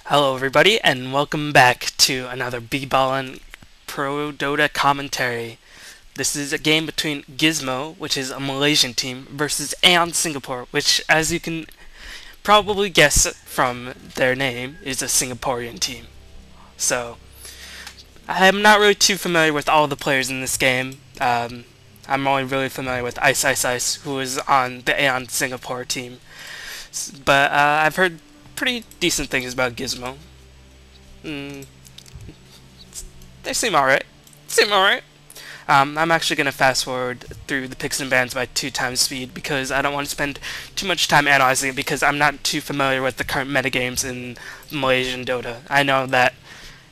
Hello everybody, and welcome back to another Bballin Pro Dota commentary. This is a game between Gizmo, which is a Malaysian team, versus Aeon Singapore, which, as you can probably guess from their name, is a Singaporean team. So, I'm not really too familiar with all the players in this game. I'm only really familiar with iceiceice, who is on the Aeon Singapore team. But I've heard pretty decent things about Gizmo. Mm, they seem alright. I'm actually going to fast forward through the picks and bans by 2 times speed because I don't want to spend too much time analyzing it because I'm not too familiar with the current metagames in Malaysian Dota. I know that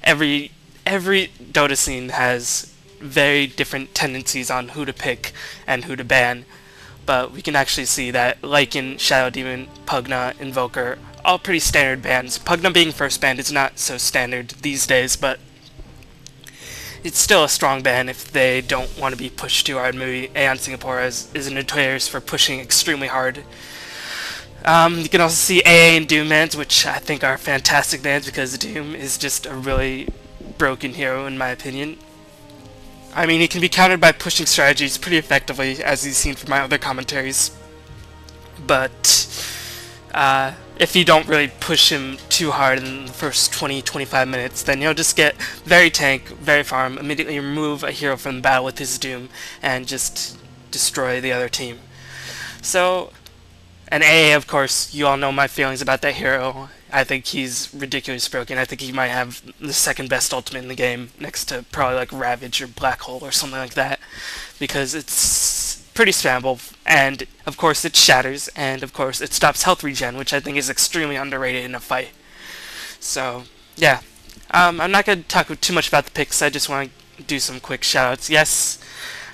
every Dota scene has very different tendencies on who to pick and who to ban, but we can actually see that Lycan, Shadow Demon, Pugna, Invoker, all pretty standard bans. Pugna being first banned is not so standard these days, but it's still a strong ban if they don't want to be pushed too hard. Maybe Aeon Singapore is notorious for pushing extremely hard. You can also see AA and Doom bans, which I think are fantastic bans because Doom is just a really broken hero in my opinion. I mean, he can be countered by pushing strategies pretty effectively, as you've seen from my other commentaries. But if you don't really push him too hard in the first 20-25 minutes, then you'll just get very tank, very farm, immediately remove a hero from the battle with his Doom, and just destroy the other team. So, and AA, of course, you all know my feelings about that hero. I think he's ridiculously broken. I think he might have the second best ultimate in the game, next to probably like Ravage or Black Hole or something like that, because it's pretty spammable, and of course it shatters, and of course it stops health regen, which I think is extremely underrated in a fight. So, yeah. I'm not going to talk too much about the picks, I just want to do some quick shoutouts. Yes,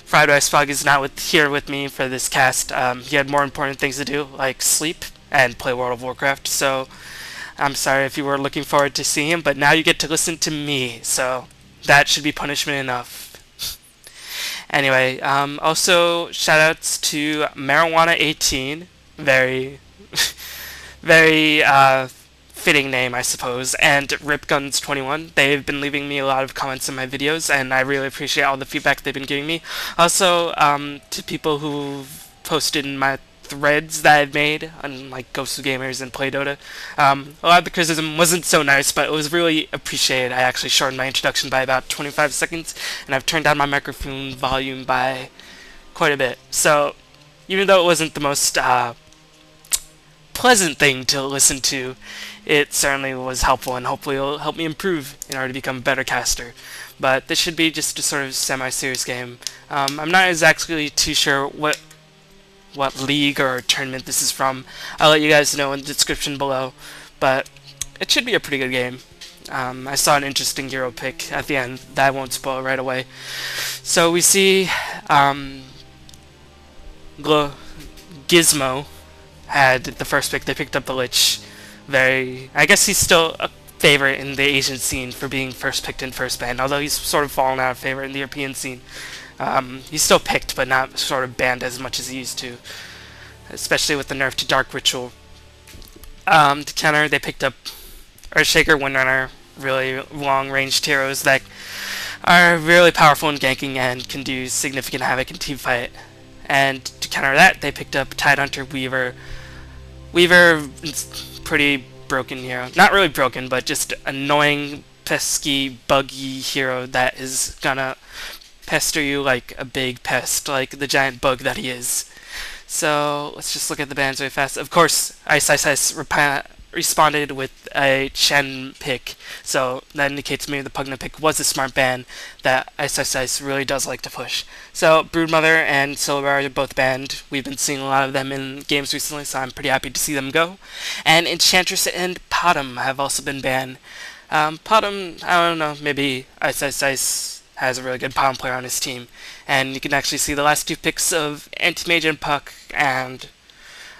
FriedRiceFrog is not here with me for this cast. He had more important things to do, like sleep and play World of Warcraft, so I'm sorry if you were looking forward to seeing him, but now you get to listen to me, so that should be punishment enough. Anyway, also shoutouts to Marijuana18, very, very fitting name, I suppose, and RipGuns21. They've been leaving me a lot of comments in my videos, and I really appreciate all the feedback they've been giving me. Also, to people who've posted in my threads that I've made on like Ghost of Gamers and Play Dota. A lot of the criticism wasn't so nice, but it was really appreciated. I actually shortened my introduction by about 25 seconds, and I've turned down my microphone volume by quite a bit. So, even though it wasn't the most pleasant thing to listen to, it certainly was helpful, and hopefully it'll help me improve in order to become a better caster. But this should be just a sort of semi-serious game. I'm not exactly too sure what league or tournament this is from. I'll let you guys know in the description below, but it should be a pretty good game. I saw an interesting hero pick at the end that I won't spoil right away. So we see Gizmo had the first pick. They picked up the Lich. I guess he's still a favorite in the Asian scene for being first picked in first band, although he's sort of fallen out of favor in the European scene. He's still picked, but not sort of banned as much as he used to, especially with the nerf to Dark Ritual. To counter, they picked up Earthshaker, Windrunner, really long-ranged heroes that are really powerful in ganking and can do significant havoc in teamfight. And to counter that, they picked up Tidehunter, Weaver. Weaver is pretty broken hero. Not really broken, but just annoying, pesky, buggy hero that is gonna pester you like a big pest, like the giant bug that he is. So let's just look at the bans really fast. Of course, iceiceice responded with a Chen pick, so that indicates maybe the Pugna pick was a smart ban that iceiceice really does like to push. So Broodmother and Silver are both banned. We've been seeing a lot of them in games recently, so I'm pretty happy to see them go. And Enchantress and Potom have also been banned. Potom, I don't know, maybe iceiceice has a really good Palm player on his team. And you can actually see the last 2 picks of Anti-Mage and Puck, and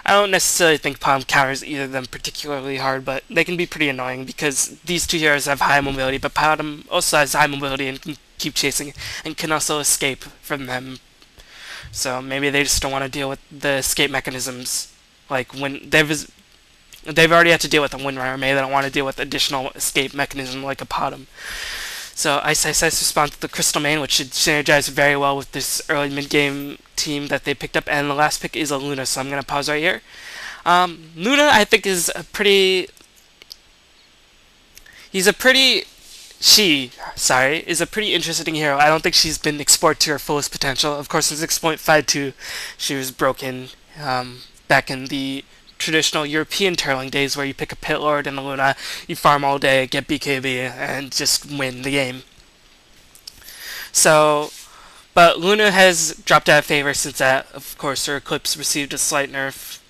I don't necessarily think Palm counters either of them particularly hard, but they can be pretty annoying because these 2 heroes have high mobility, but Palm also has high mobility and can keep chasing and can also escape from them. So maybe they just don't want to deal with the escape mechanisms. Like when they've already had to deal with a Windrunner. Maybe they don't want to deal with additional escape mechanism like a Potom. So iceiceice responds to the Crystal Main, which should synergize very well with this early mid-game team that they picked up. And the last pick is a Luna, so I'm going to pause right here. Luna, I think, is a pretty... is a pretty interesting hero. I don't think she's been explored to her fullest potential. Of course, in 6.52, she was broken back in the traditional European turtling days where you pick a Pit Lord and a Luna, you farm all day, get BKB, and just win the game. So, but Luna has dropped out of favor since that. Of course, her Eclipse received a slight nerf,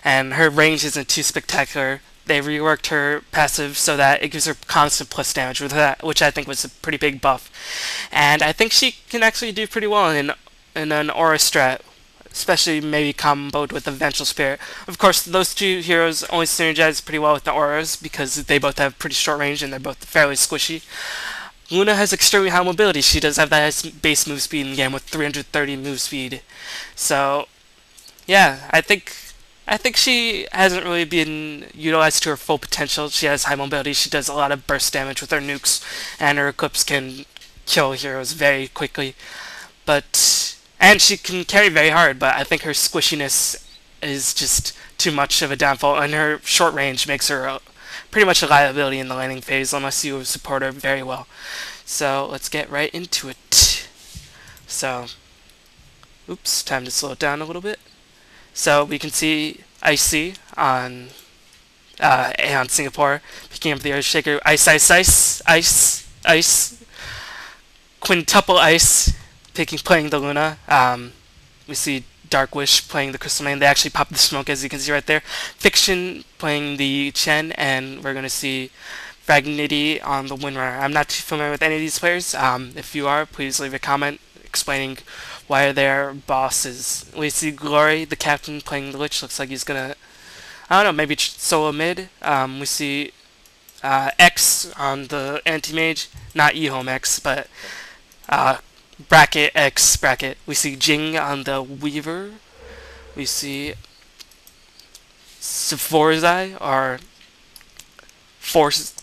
and her range isn't too spectacular. They reworked her passive so that it gives her constant plus damage with that, which I think was a pretty big buff. And I think she can actually do pretty well in an Aura strat, especially maybe comboed with the Vengeful Spirit. Of course, those two heroes only synergize pretty well with the Auras because they both have pretty short range and they're both fairly squishy. Luna has extremely high mobility. She does have that base move speed in the game with 330 move speed. So, yeah, I think she hasn't really been utilized to her full potential. She has high mobility. She does a lot of burst damage with her nukes, and her Eclipse can kill heroes very quickly. And she can carry very hard, but I think her squishiness is just too much of a downfall, and her short range makes her pretty much a liability in the laning phase unless you support her very well. So let's get right into it. So, oops, time to slow it down a little bit. So we can see Icy on Aeon Singapore picking up the Earthshaker. Ice, quintuple Ice playing the Luna. We see Dark Wish playing the Crystal Main. They actually pop the smoke, as you can see right there. Fiction playing the Chen, and we're going to see Fragnity on the Windrunner. I'm not too familiar with any of these players. If you are, please leave a comment explaining why they're bosses. We see Glory, the captain, playing the Lich. Looks like he's gonna, I don't know, maybe solo mid. We see X on the anti-mage, not eHome X, but bracket X bracket. We see Jing on the Weaver. We see Sephorzai, or Force,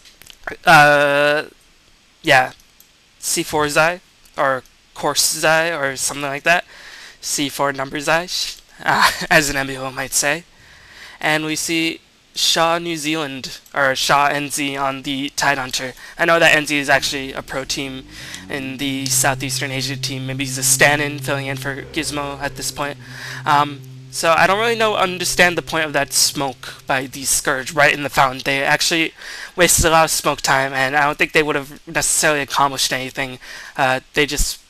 yeah, C4Zai, or Corsezai, or something like that. C4 Numberzai, as an MBO might say. And we see Shaw New Zealand, or Shaw NZ on the Tidehunter. I know that NZ is actually a pro team in the Southeastern Asia team. Maybe he's a stand-in filling in for Gizmo at this point. So I don't really understand the point of that smoke by the Scourge right in the fountain. They actually wasted a lot of smoke time, and I don't think they would have necessarily accomplished anything. They just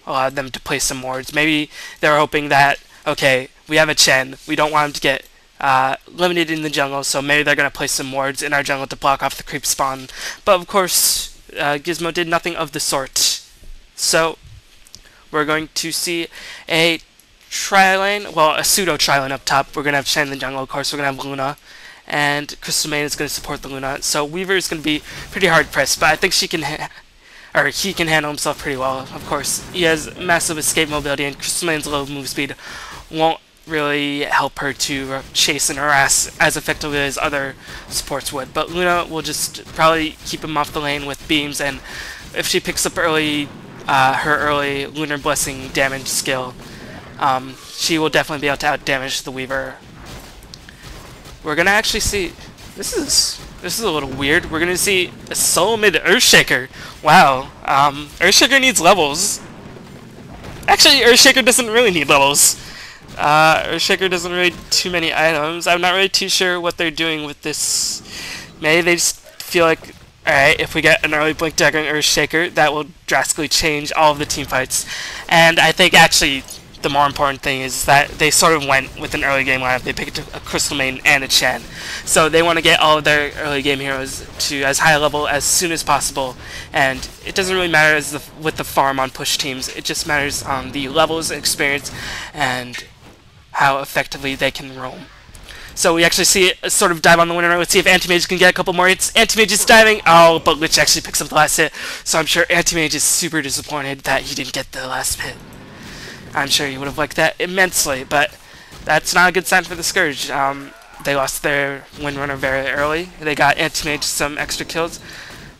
allowed them to play some wards. Maybe they were hoping that, okay, we have a Chen, we don't want him to get limited in the jungle, so maybe they're going to place some wards in our jungle to block off the creep spawn. But of course, Gizmo did nothing of the sort. So, we're going to see a tri-lane, well, a pseudo tri-lane up top. We're going to have Chen in the jungle, of course, we're going to have Luna, and Crystal Main is going to support the Luna. So Weaver is going to be pretty hard pressed, but I think she can he can handle himself pretty well. Of course, he has massive escape mobility, and Crystal Main's low move speed won't really help her to chase and harass as effectively as other supports would. But Luna will just probably keep him off the lane with beams, and if she picks up her early Lunar Blessing damage skill, she will definitely be able to out-damage the Weaver. We're gonna actually see... This is a little weird. We're gonna see a solo mid Earthshaker. Wow. Earthshaker needs levels. Actually, Earthshaker doesn't really need levels. Earthshaker doesn't really need too many items. I'm not really too sure what they're doing with this. Maybe they just feel like, alright, if we get an early Blink Dagger and Earthshaker, that will drastically change all of the team fights. And I think actually the more important thing is that they sort of went with an early game lineup. They picked a Crystal Main and a Chen. So they want to get all of their early game heroes to as high a level as soon as possible. And it doesn't really matter with the farm on push teams. It just matters on the levels, experience, and how effectively they can roam. So we actually see a sort of dive on the winner. Let's see if Anti-Mage can get a couple more hits. Anti-Mage is diving. Oh, but Lich actually picks up the last hit. So I'm sure Anti-Mage is super disappointed that he didn't get the last hit. I'm sure he would have liked that immensely, but that's not a good sign for the Scourge. they lost their Windrunner very early. They got anti-mage some extra kills,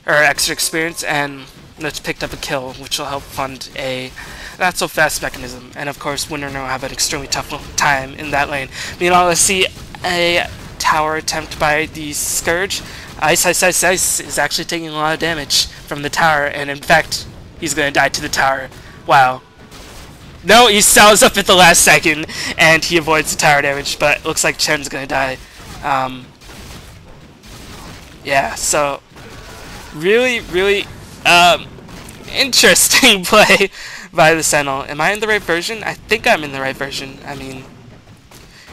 or extra experience, and let's picked up a kill, which will help fund a not so fast mechanism. And of course, Windrunner will have an extremely tough time in that lane. Meanwhile, let's see a tower attempt by the Scourge. Ice is actually taking a lot of damage from the tower, and in fact, he's going to die to the tower. Wow. No, he styles up at the last second, and he avoids the tower damage, but it looks like Chen's gonna die. Yeah, so really, really interesting play by the Sentinel. Am I in the right version? I think I'm in the right version. I mean,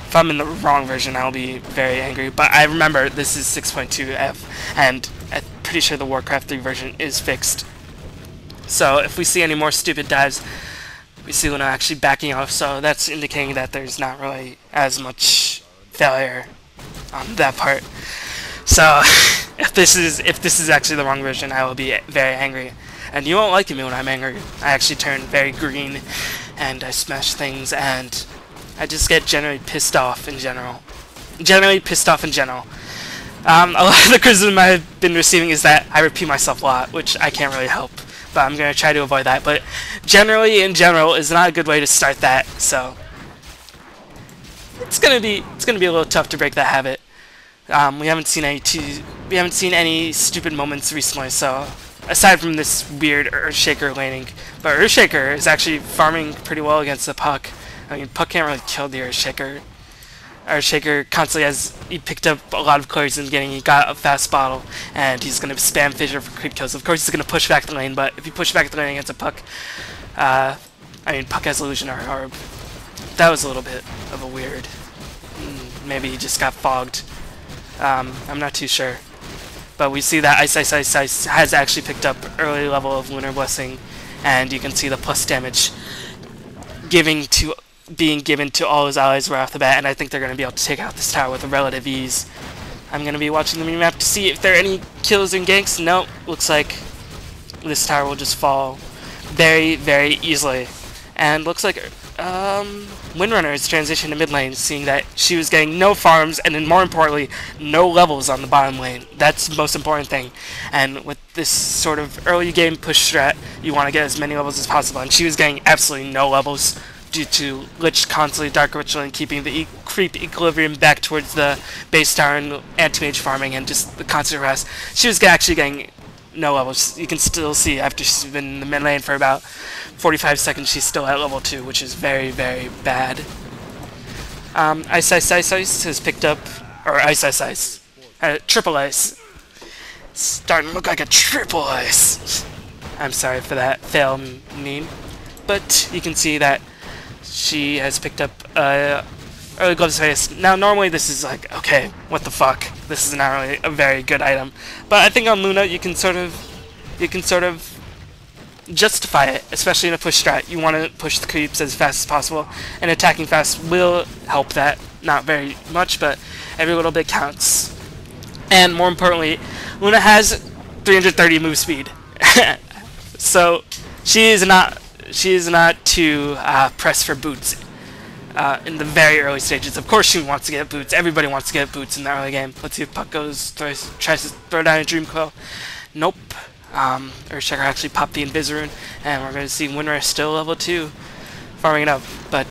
if I'm in the wrong version, I'll be very angry. But I remember this is 6.2F, and I'm pretty sure the Warcraft 3 version is fixed. So if we see any more stupid dives, we see Luna actually backing off, so that's indicating that there's not really as much failure on that part. So if this is actually the wrong version, I will be very angry. And you won't like me when I'm angry. I actually turn very green, and I smash things, and I just get generally pissed off in general. A lot of the criticism I've been receiving is that I repeat myself a lot, which I can't really help. But I'm going to try to avoid that. But generally, in general, is not a good way to start that. So it's gonna be a little tough to break that habit. We haven't seen any stupid moments recently. So aside from this weird Earthshaker laning, but Earthshaker is actually farming pretty well against the Puck. I mean, Puck can't really kill the Earthshaker. Earthshaker constantly he picked up a lot of clears in the beginning. He got a fast bottle, and he's going to spam Fissure for creep kills. Of course, he's going to push back the lane, but if you push back the lane against a Puck, I mean, Puck has Illusionary Orb. That was a little bit of a weird. Maybe he just got fogged. I'm not too sure. But we see that Ice has actually picked up early level of Lunar Blessing, and you can see the plus damage being given to all his allies right off the bat, and I think they're going to be able to take out this tower with a relative ease. I'm going to be watching the minimap to see if there are any kills and ganks. Nope, looks like this tower will just fall very, very easily. And looks like Windrunner is transitioned to mid lane, seeing that she was getting no farms, and then more importantly, no levels on the bottom lane. That's the most important thing. And with this sort of early game push strat, you want to get as many levels as possible, and she was getting absolutely no levels due to Lich constantly Dark Ritual and keeping the creep equilibrium back towards the base tower and anti-mage farming and just the constant harass. She was actually getting no levels. You can still see after she's been in the mid lane for about 45 seconds, she's still at level 2, which is very, very bad. Ice has picked up, or Ice, triple ice. It's starting to look like a triple ice. I'm sorry for that fail meme, but you can see that she has picked up early gloves face. Now normally this is like, okay, what the fuck? This is not really a very good item. But I think on Luna you can sort of justify it, especially in a push strat. You want to push the creeps as fast as possible, and attacking fast will help that. Not very much, but every little bit counts. And more importantly, Luna has 330 move speed. So she is not too pressed for boots in the very early stages. Of course she wants to get boots. Everybody wants to get boots in the early game. Let's see if Puck tries to throw down a Dream Coil. Nope. Earthshaker actually popped the Invis Rune, and we're going to see Windrunner still level 2, farming it up. But